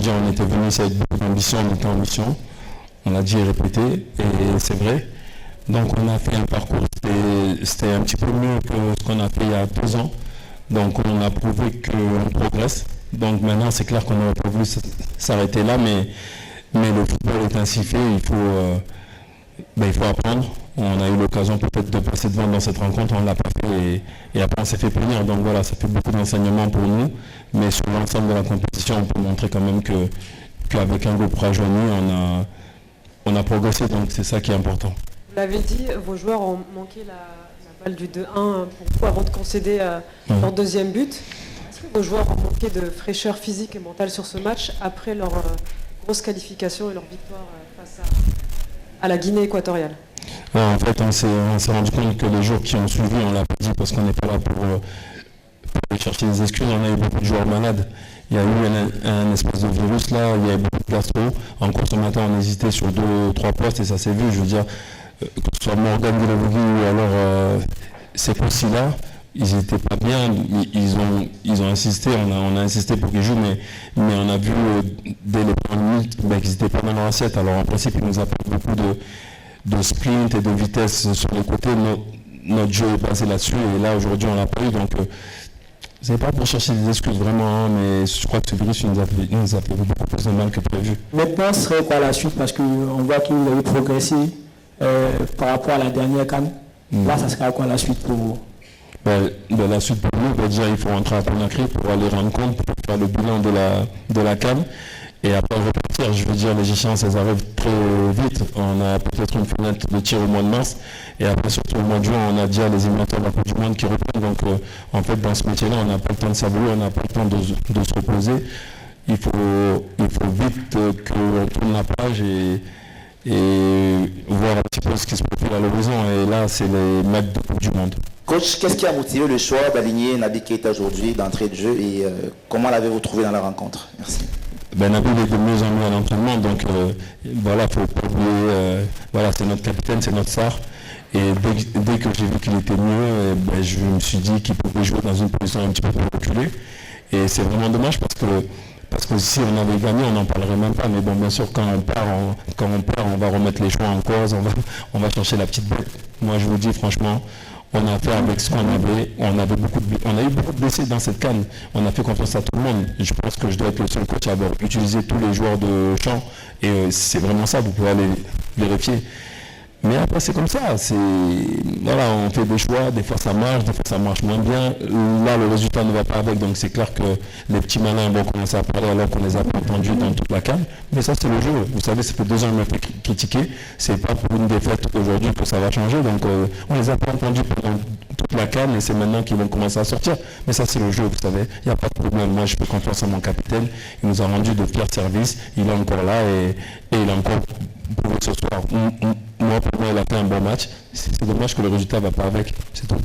veux dire, on était venu ici avec beaucoup d'ambition, on était en mission. On a dit et répété, et c'est vrai. Donc on a fait un parcours, c'était un petit peu mieux que ce qu'on a fait il y a 2 ans. Donc on a prouvé qu'on progresse. Donc maintenant c'est clair qu'on n'aurait pas voulu s'arrêter là, mais le football est ainsi fait, il faut apprendre. On a eu l'occasion peut-être de passer devant dans cette rencontre, on ne l'a pas fait et après on s'est fait punir. Donc voilà, ça fait beaucoup d'enseignements pour nous, mais sur l'ensemble de la compétition, on peut montrer quand même qu'avec un groupe rajeuni, on a progressé, donc c'est ça qui est important. Vous l'avez dit, vos joueurs ont manqué la balle du 2-1 pour vous avant de concéder leur deuxième but. Est-ce que vos joueurs ont manqué de fraîcheur physique et mentale sur ce match après leur grosse qualification et leur victoire face à la Guinée équatoriale? En fait, on s'est rendu compte que les jours qui ont suivi, on l'a pas dit parce qu'on n'est pas là pour chercher des excuses. On a eu beaucoup de joueurs malades. Il y a eu un espèce de virus là, il y a eu beaucoup de gastro. Encore ce matin, on hésitait sur 2-3 postes et ça s'est vu. Je veux dire, que ce soit Morgan Guilavogui ou alors ces postes-là, ils n'étaient pas bien. Ils ont insisté, on a insisté pour qu'ils jouent, mais on a vu dès les premières minutes qu'ils n'étaient pas dans leur assiette. Alors en principe, ils nous apportent beaucoup de sprint et de vitesse sur les côtés. Notre jeu est basé là-dessus et là aujourd'hui on l'a pas eu. Donc c'est pas pour chercher des excuses vraiment, mais je crois que ce virus nous a fait beaucoup plus de mal que prévu. Maintenant, ce serait quoi la suite? Parce qu'on voit que vous avez progressé par rapport à la dernière CAN. Là, ça sera quoi la suite pour vous? La suite pour nous, déjà il faut rentrer à Conakry pour aller rendre compte, pour faire le bilan de la CAN. Et après repartir, je veux dire, les échéances, elles arrivent très vite. On a peut-être une fenêtre de tir au mois de mars. Et après, surtout au mois de juin, on a déjà les éliminatoires de la Coupe du Monde qui reprennent. Donc, en fait, dans ce métier-là, on n'a pas le temps de savourer, on n'a pas le temps de se reposer. Il faut vite qu'on tourne la page et voir un petit peu ce qui se profile à l'horizon. Et là, c'est les maîtres de Coupe du Monde. Coach, qu'est-ce qui a motivé le choix d'aligner Naby Keita aujourd'hui, d'entrée de jeu, et comment l'avez-vous trouvé dans la rencontre? Merci. Nabil est de mieux en mieux à l'entraînement, donc voilà, faut pas oublier, voilà, c'est notre capitaine, c'est notre star. Et dès que j'ai vu qu'il était mieux, je me suis dit qu'il pouvait jouer dans une position un petit peu plus reculée. Et c'est vraiment dommage parce que si on avait gagné, on n'en parlerait même pas. Mais bon, bien sûr, quand on perd, on va remettre les choix en cause, on va chercher la petite bête. Moi, je vous dis franchement, on a fait avec ce qu'on avait. On a eu beaucoup de blessés dans cette CAN. On a fait confiance à tout le monde. Je pense que je dois être le seul coach à avoir utilisé tous les joueurs de champ. Et c'est vraiment ça, vous pouvez aller vérifier. Mais après, c'est comme ça. Voilà, on fait des choix, des fois ça marche moins bien. Là, le résultat ne va pas avec, donc c'est clair que les petits malins vont commencer à parler alors qu'on les a pas entendus dans toute la CAN. Mais ça, c'est le jeu. Vous savez, ça fait 2 ans qu'on m'a fait critiquer. C'est pas pour une défaite aujourd'hui que ça va changer. Donc, on les a pas entendus pendant toute la CAN et c'est maintenant qu'ils vont commencer à sortir. Mais ça, c'est le jeu, vous savez. Il n'y a pas de problème. Moi, je fais confiance à mon capitaine. Il nous a rendu de fiers services. Il est encore là et il a encore prouvé ce soir. Moi, pour moi, il a fait un bon match. C'est dommage que le résultat ne va pas avec. C'est tout.